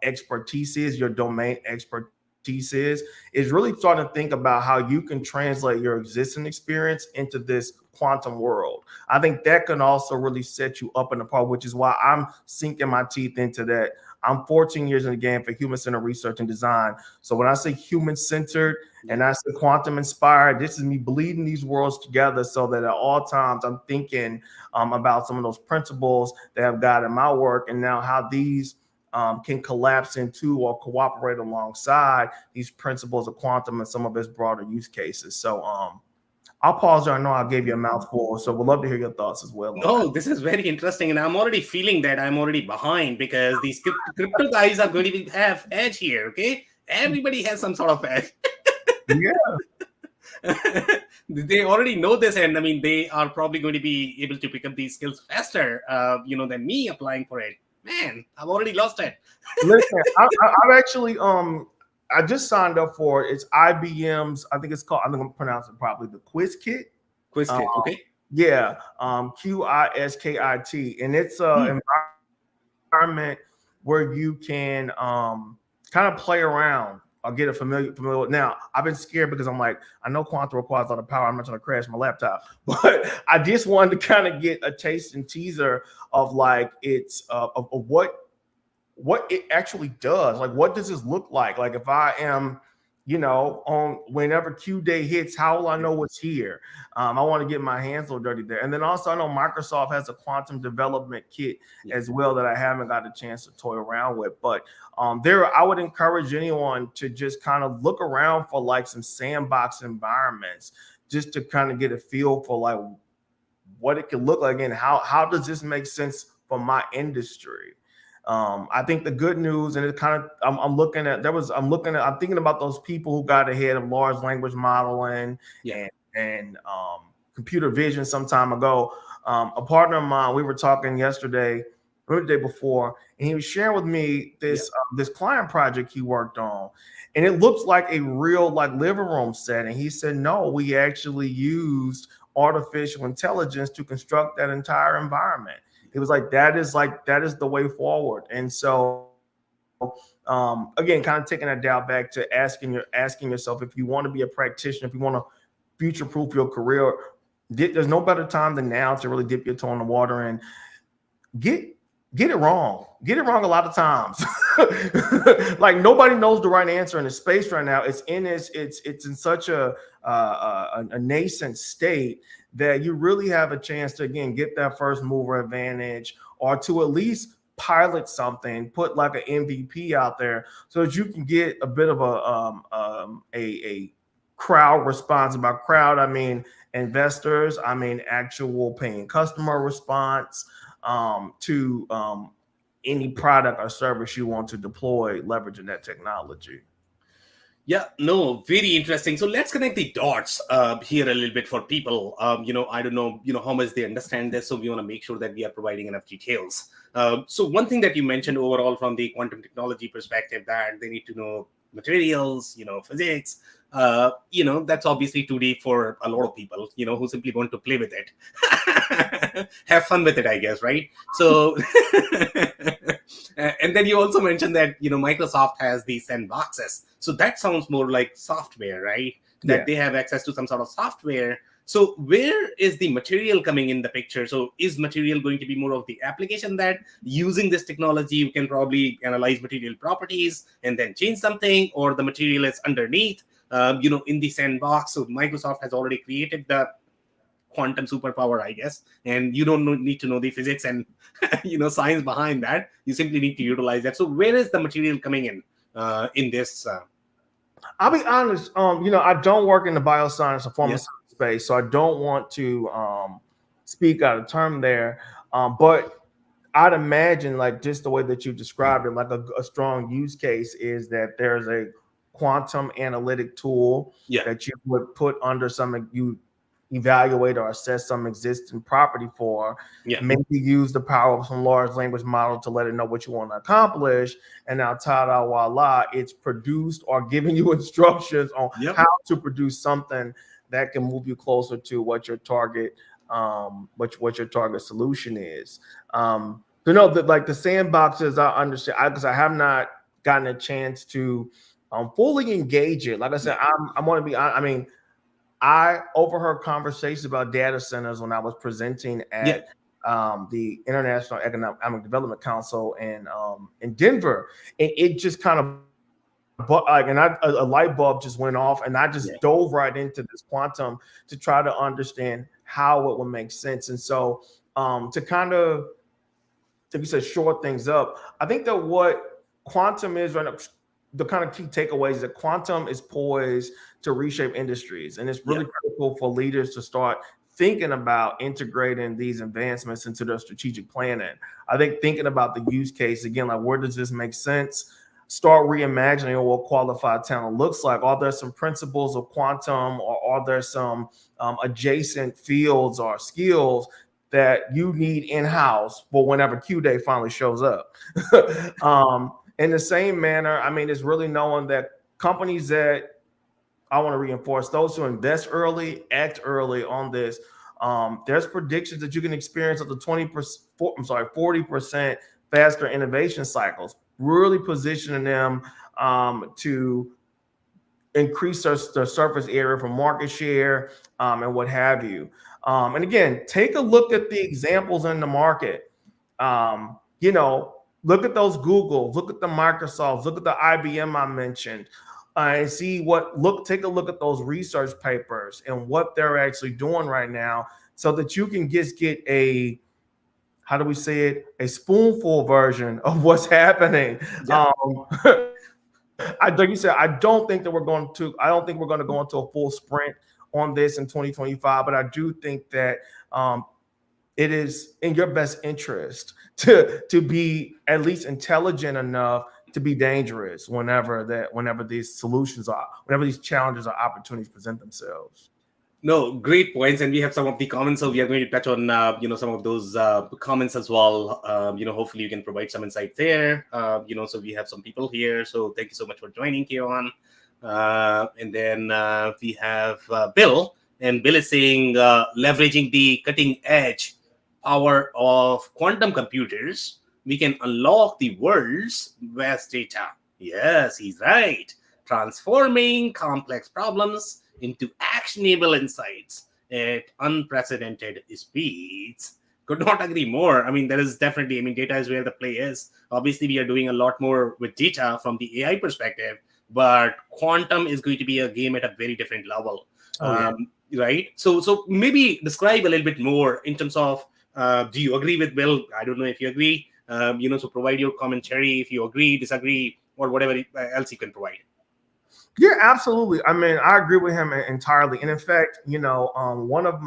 expertise is, your domain expertise is really starting to think about how you can translate your existing experience into this quantum world. I think that can also really set you up in the part, which is why I'm sinking my teeth into that. I'm 14 years in the game for human-centered research and design. So when I say human-centered Yeah. and I say quantum inspired, this is me bleeding these worlds together so that at all times I'm thinking about some of those principles that have guided my work and now how these can collapse into or cooperate alongside these principles of quantum and some of its broader use cases. So I'll pause there. I know I gave you a mouthful, so we'd love to hear your thoughts as well on that. No, this is very interesting, and I'm already feeling that I'm already behind because these crypto guys are going to have edge here. Okay, everybody has some sort of edge. Yeah. They already know this, and I mean, they are probably going to be able to pick up these skills faster, than me applying for it. Man, I've already lost it. Listen, I've actually I just signed up for it. It's IBM's. I think it's called. I'm gonna pronounce it properly. The Quiz Kit. Quiz Um, kit, okay? yeah, QISKIT, and it's Hmm. an environment where you can kind of play around or get a familiar with. Now, I've been scared because I'm like, I know quantum requires a lot of power. I'm not trying to crash my laptop, but I just wanted to kind of get a taste and teaser of like it's of what it actually does. Like, what does this look like? Like, if I am, on whenever Q day hits, how will I Yeah, know what's here? I want to get my hands a little dirty there. And then also, I know Microsoft has a quantum development kit yeah, as well that I haven't got a chance to toy around with. But I would encourage anyone to just kind of look around for like some sandbox environments, just to kind of get a feel for like what it could look like and how does this make sense for my industry. I think the good news, and it kind of, I'm thinking about those people who got ahead of large language modeling yeah, and computer vision some time ago. A partner of mine, we were talking yesterday, or the day before, and he was sharing with me yeah. this client project he worked on, and it looks like a real like living room setting. He said, no, we actually used artificial intelligence to construct that entire environment. It was like that is the way forward. And so again, kind of taking that down back to asking yourself, if you want to be a practitioner, if you want to future proof your career, there's no better time than now to really dip your toe in the water and get get it wrong. Get it wrong a lot of times. Like nobody knows the right answer in the space right now. It's in such a nascent state that you really have a chance to again get that first mover advantage or to at least pilot something, put like an MVP out there so that you can get a bit of a crowd response. About crowd, I mean investors, I mean actual paying customer response to any product or service you want to deploy leveraging that technology. Yeah, no, very interesting. So let's connect the dots here a little bit for people. I don't know, how much they understand this. So we want to make sure that we are providing enough details. So one thing that you mentioned overall from the quantum technology perspective, that they need to know materials, physics. That's obviously 2D for a lot of people, who simply want to play with it, have fun with it, I guess, right? So, and then you also mentioned that Microsoft has these sandboxes, so that sounds more like software, right? Yeah. That they have access to some sort of software. So where is the material coming in the picture? So is material going to be more of the application that using this technology you can probably analyze material properties and then change something, or the material is underneath, in the sandbox? So Microsoft has already created the quantum superpower, I guess, and you don't need to know the physics and science behind that. You simply need to utilize that. So where is the material coming in this? I'll be honest, I don't work in the bioscience or Yeah, pharmaceutical space, so I don't want to speak out of term there. But I'd imagine, like just the way that you described it, like a strong use case is that there's a quantum analytic tool yeah, that you would put under some, you evaluate or assess some existing property for, yeah, maybe use the power of some large language model to let it know what you want to accomplish. And now, ta-da, voila, it's produced or giving you instructions on yep. how to produce something that can move you closer to what your target what your target solution is. So no, like the sandboxes, I understand because I have not gotten a chance to fully engage it. Like I said, Yeah. I want to be. I mean, I overheard conversations about data centers when I was presenting Yeah. at the International Economic Development Council in Denver, and it just kind of like, and a light bulb just went off, and I Yeah. just dove right into this quantum to try to understand how it would make sense. And so, to kind of to be said short things up, I think that what quantum is right now, the kind of key takeaways is that quantum is poised to reshape industries, and it's Yeah. really critical for leaders to start thinking about integrating these advancements into their strategic planning. I think thinking about the use case again, like where does this make sense? Start reimagining what qualified talent looks like. Are there some principles of quantum, or are there some adjacent fields or skills that you need in house for whenever Q Day finally shows up? In the same manner, I mean, it's really knowing that companies that I want to reinforce those who invest early, act early on this. There's predictions that you can experience up to 20%, I'm sorry, 40% faster innovation cycles, really positioning them to increase their surface area for market share and what have you. And again, take a look at the examples in the market. You know, look at those Googles, look at the Microsofts, look at the IBM I mentioned, and see take a look at those research papers and what they're actually doing right now, so that you can just get a, how do we say it, a spoonful version of what's happening. Yeah. Like you said, I don't think we're going to go into a full sprint on this in 2025, but I do think that it is in your best interest to be at least intelligent enough to be dangerous whenever these challenges or opportunities present themselves. No, great points, and we have some of the comments, so we are going to touch on some of those comments as well. Hopefully you can provide some insight there. So we have some people here, so thank you so much for joining, Kieran. And then we have Bill, and Bill is saying leveraging the cutting edge power of quantum computers, we can unlock the world's vast data. Yes, he's right. Transforming complex problems into actionable insights at unprecedented speeds. Could not agree more. I mean, there is definitely, I mean, data is where the play is. Obviously, we are doing a lot more with data from the AI perspective, but quantum is going to be a game at a very different level. Oh yeah. Right. So maybe describe a little bit more in terms of, do you agree with Bill? I don't know if you agree. So provide your commentary if you agree, disagree, or whatever else you can provide. Yeah, absolutely. I mean, I agree with him entirely. And in fact, one of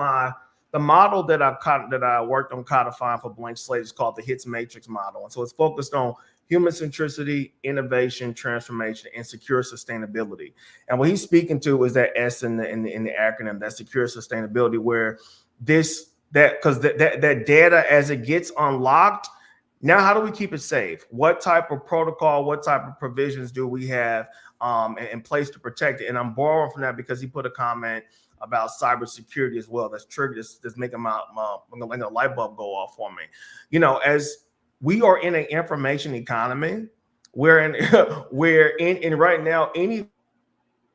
the model that I worked on codifying for Blank Slate is called the HITS matrix model. And so it's focused on human centricity, innovation, transformation, and secure sustainability. And what he's speaking to is that S in the acronym, that secure sustainability, where that data as it gets unlocked, now how do we keep it safe? What type of protocol, what type of provisions do we have in place to protect it? And I'm borrowing from that because he put a comment about cybersecurity as well. That's triggered. That's making my light bulb go off for me. As we are in an information economy, we're in right now.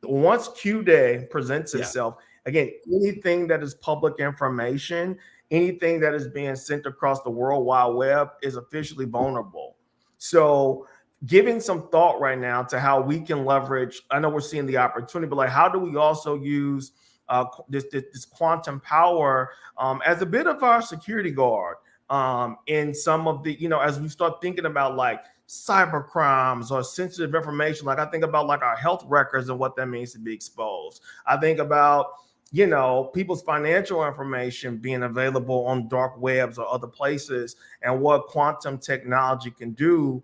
Once Q Day presents Yeah. itself again, anything that is public information, anything that is being sent across the World Wide Web is officially vulnerable. So giving some thought right now to how we can leverage, I know we're seeing the opportunity, but like how do we also use this quantum power as a bit of our security guard in some of the, as we start thinking about like cyber crimes or sensitive information. Like I think about like our health records and what that means to be exposed. I think about people's financial information being available on dark webs or other places, and what quantum technology can do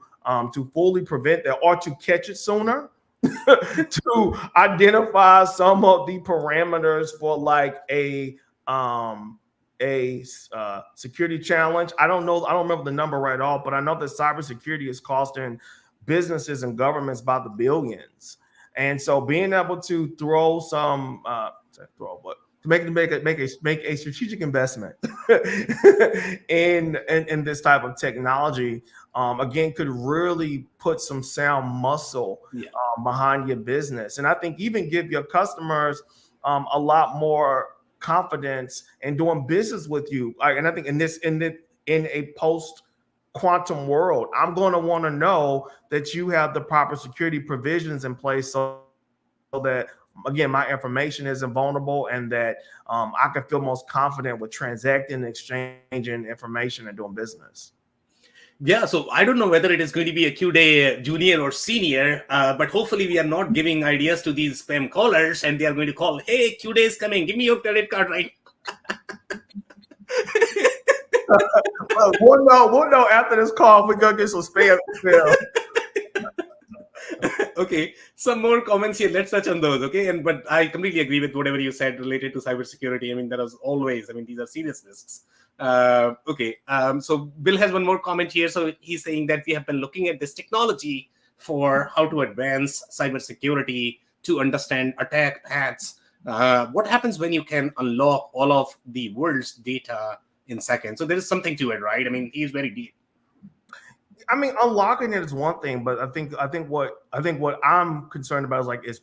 to fully prevent that or to catch it sooner, to identify some of the parameters for like a security challenge. I don't know. I don't remember the number right off, but I know that cybersecurity is costing businesses and governments by the billions. And so being able to throw some that throw, but to make a strategic investment in this type of technology, again, could really put some sound muscle Yeah. behind your business, and I think even give your customers a lot more confidence in doing business with you. And I think in a post quantum world, I'm going to want to know that you have the proper security provisions in place so that, again, my information isn't vulnerable, and that I can feel most confident with transacting, exchanging information, and doing business. Yeah, so I don't know whether it is going to be a Q-Day junior or senior, but hopefully we are not giving ideas to these spam callers and they are going to call, hey, Q-Day is coming, give me your credit card right. We'll know after this call if we're gonna get some spam email. Okay, some more comments here. Let's touch on those. Okay, and but I completely agree with whatever you said related to cybersecurity. I mean, there is always. I mean, these are serious risks. Okay, so Bill has one more comment here. So he's saying that we have been looking at this technology for how to advance cybersecurity to understand attack paths. What happens when you can unlock all of the world's data in seconds? So there is something to it, right? I mean, he's very deep. I mean, unlocking it is one thing, but I think what I'm concerned about is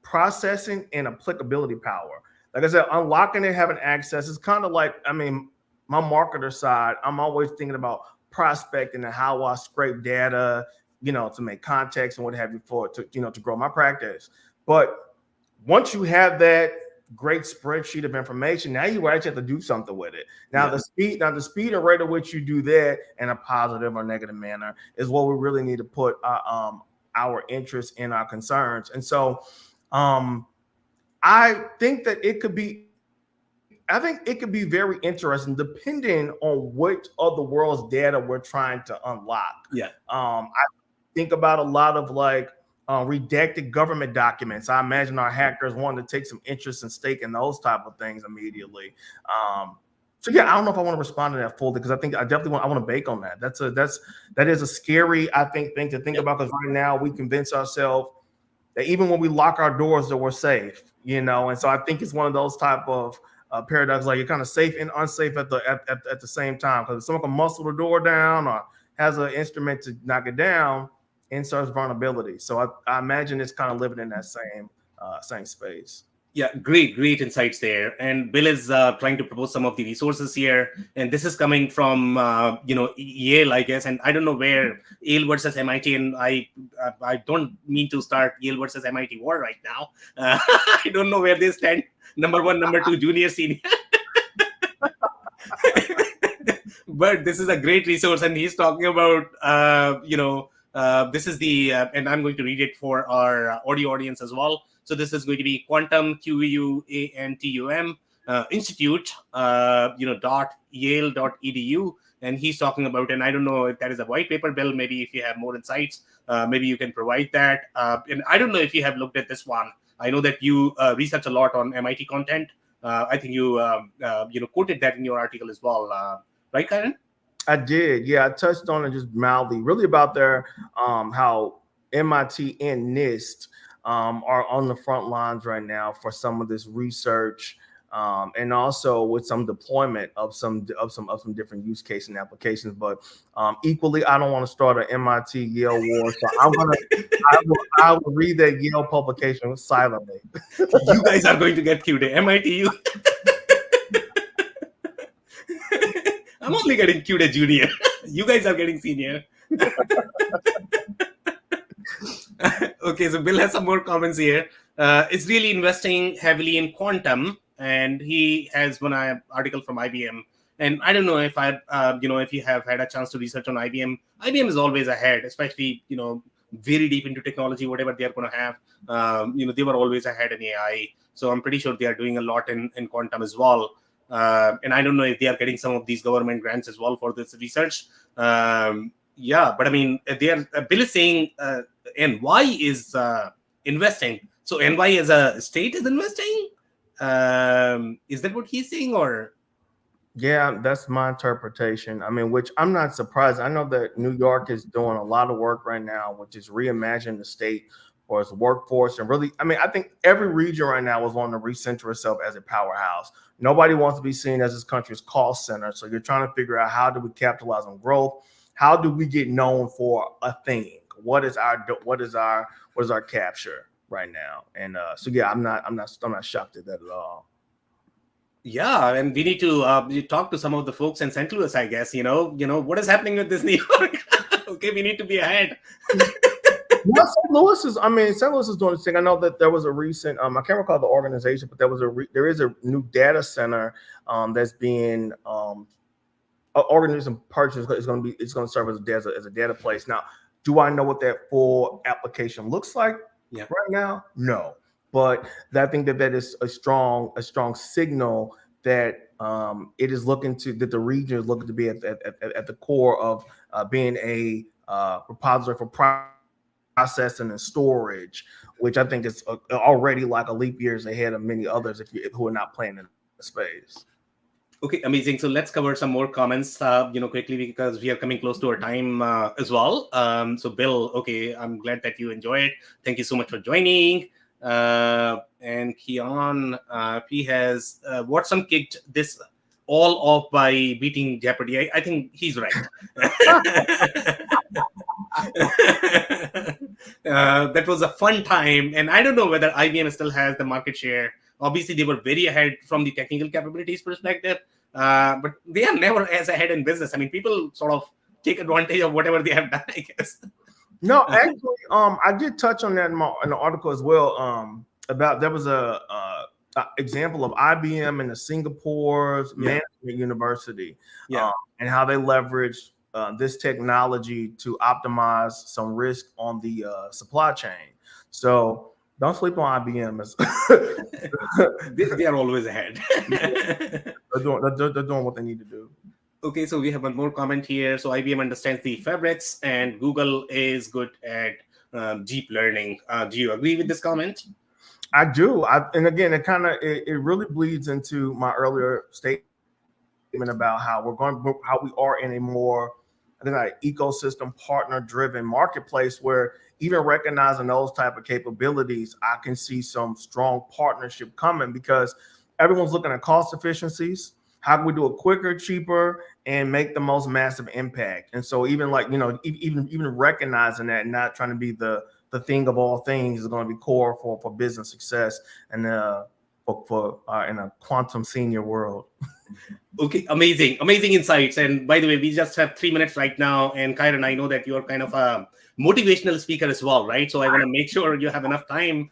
processing and applicability power. Like I said, unlocking it, having access is kind of like, I mean, my marketer side, I'm always thinking about prospecting and how I scrape data, to make context and what have you for to grow my practice. But once you have that great spreadsheet of information, now you actually have to do something with it. Now Yeah. the speed and rate at which you do that in a positive or negative manner is what we really need to put our interest in, our concerns. And so I think that I think it could be very interesting depending on what of the world's data we're trying to unlock. Yeah. I think about a lot of redacted government documents. I imagine our hackers wanting to take some interest and stake in those type of things immediately. So yeah, I don't know if I want to respond to that fully because I think I want to bake on that. That is a scary, I think, thing to think about, because right now we convince ourselves that even when we lock our doors that we're safe, and so I think it's one of those type of paradox, like you're kind of safe and unsafe at the same time, because if someone can muscle the door down or has an instrument to knock it down, inserts vulnerability. So I imagine it's kind of living in that same space. Yeah, great insights there. And Bill is trying to propose some of the resources here, and this is coming from Yale, I guess. And I don't know where Yale versus MIT, and I don't mean to start Yale versus MIT war right now. I don't know where they stand. Number one, number two, junior, senior. But this is a great resource, and he's talking about this is the and I'm going to read it for our audio audience as well. So this is going to be Quantum QUANTUM Institute, .yale.edu, and he's talking about. And I don't know if that is a white paper, Bill. Maybe if you have more insights, maybe you can provide that. And I don't know if you have looked at this one. I know that you research a lot on MIT content. I think you quoted that in your article as well, right, Karen? I did, yeah. I touched on it just mildly, really about their how MIT and NIST are on the front lines right now for some of this research, and also with some deployment of some different use case and applications. But equally, I don't want to start an MIT Yale war, so I will read that Yale publication silently. You guys are going to get Q-Day. MIT, I'm only getting Q-Day junior. You guys are getting senior. Okay, so Bill has some more comments here. It's really investing heavily in quantum, and he has one article from IBM. And I don't know if if you have had a chance to research on IBM. IBM is always ahead, especially very deep into technology, whatever they are going to have. They were always ahead in AI, so I'm pretty sure they are doing a lot in quantum as well. And I don't know if they are getting some of these government grants as well for this research. Yeah, but I mean, Bill is saying NY is investing. So NY as a state is investing. Is that what he's saying, or? Yeah, that's my interpretation. I mean, which I'm not surprised. I know that New York is doing a lot of work right now, which is reimagining the state for its workforce. And really, I mean, I think every region right now is wanting to recenter itself as a powerhouse. Nobody wants to be seen as this country's cost center. So you're trying to figure out, how do we capitalize on growth? How do we get known for a thing? What is our capture right now? And so yeah, I'm not shocked at that at all. Yeah, and we need to talk to some of the folks in St. Louis, I guess. What is happening with this New York? Okay, we need to be ahead. Well, St. Louis is doing this thing. I know that there was a recent, I can't recall the organization, but there is a new data center that's being an organism purchase. It's going to serve as a data place. Now, do I know what that full application looks like Yeah. right now? No, but I think that is a strong signal that it is looking to, that the region is looking to be at the core of being a repository for processing and storage, which I think is already like a leap years ahead of many others who are not playing in the space. Okay, amazing. So let's cover some more comments, quickly, because we are coming close to our time as well. So Bill, okay, I'm glad that you enjoyed. Thank you so much for joining. And Keon, he has Watson kicked this all off by beating Jeopardy. I think he's right. That was a fun time, and I don't know whether IBM still has the market share. Obviously, they were very ahead from the technical capabilities perspective, but they are never as ahead in business. I mean, people sort of take advantage of whatever they have done, I guess. No, actually, I did touch on that in the article as well. About there was a example of IBM and the Singapore's management university, and how they leveraged this technology to optimize some risk on the supply chain. So don't sleep on IBM. They are always ahead. They're doing what they need to do. Okay, so we have one more comment here. So IBM understands the fabrics, and Google is good at deep learning. Do you agree with this comment? I do. And again, it really bleeds into my earlier statement about how we are in a more, I think, like ecosystem partner driven marketplace, where even recognizing those type of capabilities, I can see some strong partnership coming, because everyone's looking at cost efficiencies. How can we do it quicker, cheaper, and make the most massive impact? And so even even recognizing that and not trying to be the thing of all things is going to be core for business success and for in a quantum senior world. Okay, amazing insights. And by the way, we just have 3 minutes right now. And Kyron, I know that you're kind of a motivational speaker as well, right? So I want to make sure you have enough time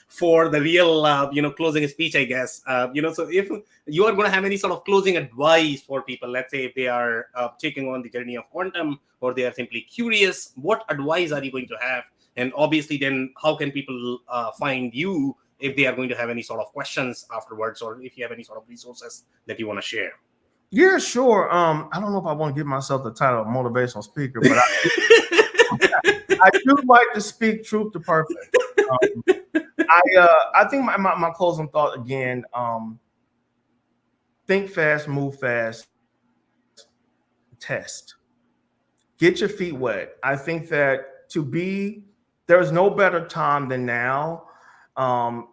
for the real, closing speech, I guess. So if you are going to have any sort of closing advice for people, let's say if they are taking on the journey of quantum, or they are simply curious, what advice are you going to have? And obviously, then how can people find you if they are going to have any sort of questions afterwards, or if you have any sort of resources that you want to share? Yeah, sure. I don't know if I want to give myself the title of motivational speaker, but I do like to speak truth to perfect. I think my closing thought again, think fast, move fast, test. Get your feet wet. I think that there's no better time than now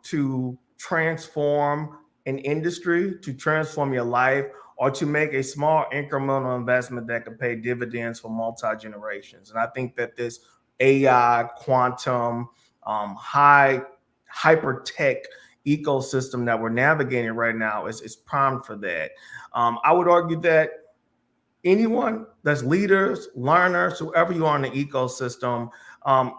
to transform an industry, to transform your life, or to make a small incremental investment that could pay dividends for multi-generations. And I think that this AI, quantum, hyper tech ecosystem that we're navigating right now is primed for that. I would argue that anyone that's leaders, learners, whoever you are in the ecosystem,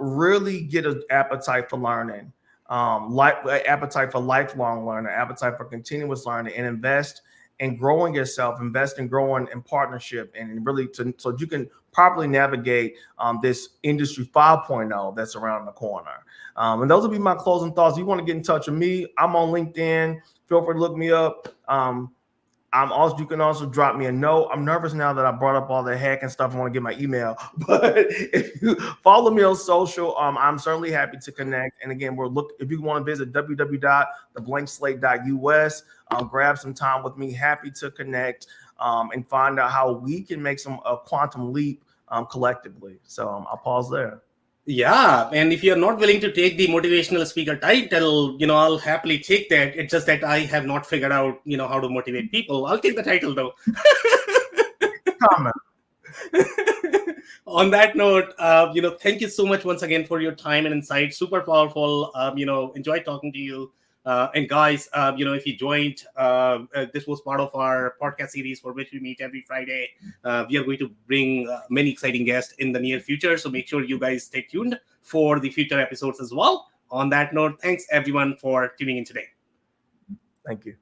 really get an appetite for learning, appetite for lifelong learning, appetite for continuous learning, and invest in growing yourself, invest in growing in partnership, and really so you can properly navigate this industry 5.0 that's around the corner. And those will be my closing thoughts. If you want to get in touch with me, I'm on LinkedIn. Feel free to look me up. You can also drop me a note. I'm nervous now that I brought up all the hacking stuff. I want to get my email, but if you follow me on social, I'm certainly happy to connect. And again, if you want to visit www.theblankslate.us, grab some time with me. Happy to connect and find out how we can make a quantum leap collectively. So I'll pause there. Yeah, and if you're not willing to take the motivational speaker title, I'll happily take that. It's just that I have not figured out, how to motivate people. I'll take the title though. Comment. On that note, thank you so much once again for your time and insight. Super powerful. Enjoyed talking to you. And guys, if you joined, this was part of our podcast series for which we meet every Friday. We are going to bring many exciting guests in the near future. So make sure you guys stay tuned for the future episodes as well. On that note, thanks everyone for tuning in today. Thank you.